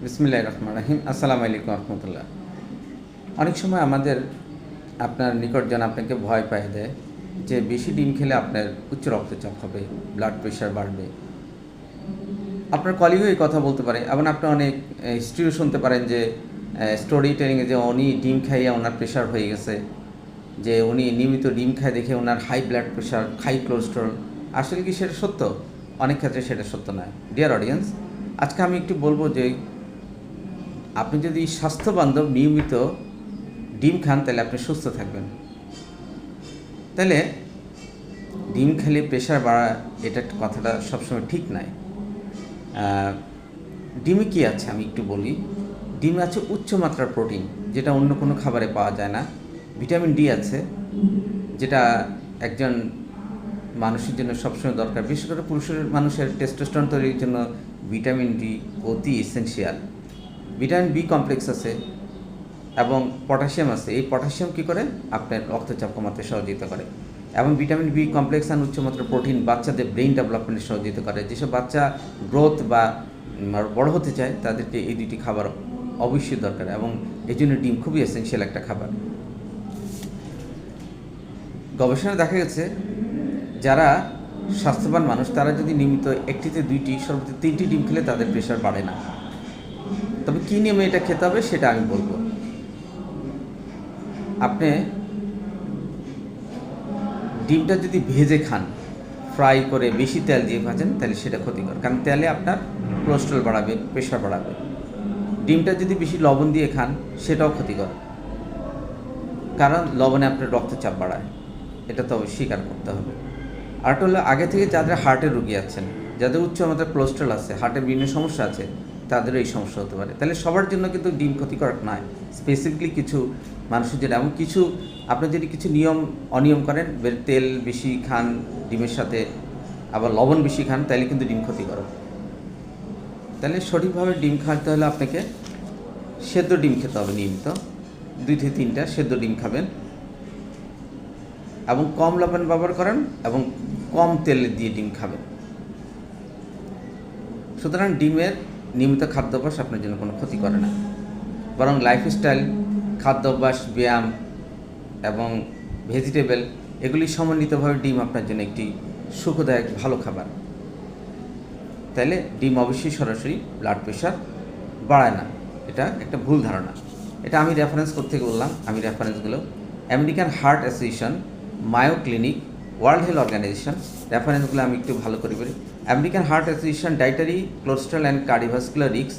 বিসমিল্লাহির রহমানির রহিম। আসসালামু আলাইকুম রহমতুল্লাহ। অনেক সময় আপনার নিকটজন আপনাকে ভয় পাইয়ে দেয় যে বেশি ডিম খেলে আপনার উচ্চ রক্তচাপ হবে, ব্লাড প্রেশার বাড়বে। আপনার কলিগও এই কথা বলতে পারে। এবং আপনি অনেক হিস্ট্রিও শুনতে পারেন যে স্টোরি টেলিংয়ে যে উনি ডিম খাইয়ে ওনার প্রেশার হয়ে গেছে, যে উনি নিয়মিত ডিম খায় দেখে ওনার high blood pressure, high cholesterol. আসলে কি সেটা সত্য? অনেক ক্ষেত্রে সেটা সত্য নয়। ডিয়ার অডিয়েন্স, আজকে আমি একটু বলবো যে আপনি যদি স্বাস্থ্যবান্ধব নিয়মিত ডিম খান তাহলে আপনি সুস্থ থাকবেন। তাহলে ডিম খেলে প্রেশার বাড়া, এটা কথাটা সবসময় ঠিক নয়। ডিমে কী আছে আমি একটু বলি। ডিমে আছে উচ্চমাত্রার প্রোটিন, যেটা অন্য কোনো খাবারে পাওয়া যায় না। ভিটামিন ডি আছে, যেটা একজন মানুষের জন্য সবসময় দরকার। বিশেষ করে মানুষের টেস্টোস্টেরন তৈরির জন্য ভিটামিন ডি অতি এসেনশিয়াল। ভিটামিন বি কমপ্লেক্স আছে এবং পটাশিয়াম আছে। এই পটাশিয়াম কী করে? আপনার রক্তচাপ কমাতে সহযোগিতা করে। এবং ভিটামিন বি কমপ্লেক্স আর উচ্চমাত্রার প্রোটিন বাচ্চাদের ব্রেইন ডেভেলপমেন্টে সহযোগিতা করে। যেসব বাচ্চা গ্রোথ বা বড় হতে চায় তাদেরকে এই দুটি খাবার অবশ্যই দরকার, এবং এই জন্য ডিম খুবই এসেনশিয়াল একটা খাবার। গবেষণায় দেখা গেছে যারা স্বাস্থ্যবান মানুষ তারা যদি নিয়মিত একটিতে দুইটি, সর্বোচ্চ 3টি ডিম খেলে তাদের প্রেশার বাড়ে না। তবে কী নিয়মে এটা খেতে হবে সেটা আমি বলবো। আপনি ডিমটা যদি ভেজে খান, ফ্রাই করে বেশি তেল দিয়ে ভাজেন, তাহলে সেটা ক্ষতিকর, কারণ তেলে আপনার কোলেস্ট্রল বাড়াবে, প্রেশার বাড়াবে। ডিমটা যদি বেশি লবণ দিয়ে খান, সেটাও ক্ষতিকর, কারণ লবণে আপনার রক্তচাপ বাড়ায়। এটা তো স্বীকার করতে হবে। আরেকটা হলো, আগে থেকে যাদের হার্টের রোগী আছেন, যাদের উচ্চ মাত্রার কোলেস্ট্রল আছে, হার্টের বিভিন্ন সমস্যা আছে, তাদেরও এই সমস্যা হতে পারে। তাহলে সবার জন্য কিন্তু ডিম ক্ষতিকর নয়, স্পেসিফিকলি কিছু মানুষের জন্য। এবং আপনি যদি কিছু অনিয়ম করেন, তেল বেশি খান ডিমের সাথে, আবার লবণ বেশি খান, তাহলে কিন্তু ডিম ক্ষতিকর। তাহলে সঠিকভাবে ডিম খাওয়াতে হলে আপনাকে সেদ্ধ ডিম খেতে হবে নিয়মিত। 2 থেকে 3টা সেদ্ধ ডিম খাবেন, এবং কম লবণ ব্যবহার করেন, এবং কম তেল দিয়ে ডিম খাবেন। সুতরাং ডিমের নিয়মিত খাদ্যাভ্যাস আপনার জন্য কোনো ক্ষতি করে না, বরং লাইফস্টাইল, খাদ্যাভ্যাস, ব্যায়াম এবং ভেজিটেবল, এগুলি সমন্বিতভাবে ডিম আপনার জন্য একটি সুখদায়ক ভালো খাবার। তাইলে ডিম অবশ্যই সরাসরি ব্লাড প্রেশার বাড়ায় না, এটা একটা ভুল ধারণা। এটা আমি রেফারেন্স থেকে বললাম। আমি রেফারেন্সগুলো American Heart Association, Mayo Clinic, World Health Organization, রেফারেন্সগুলো আমি একটু ভালো করে বলি। American Heart Association dietary, cholesterol and cardiovascular risk,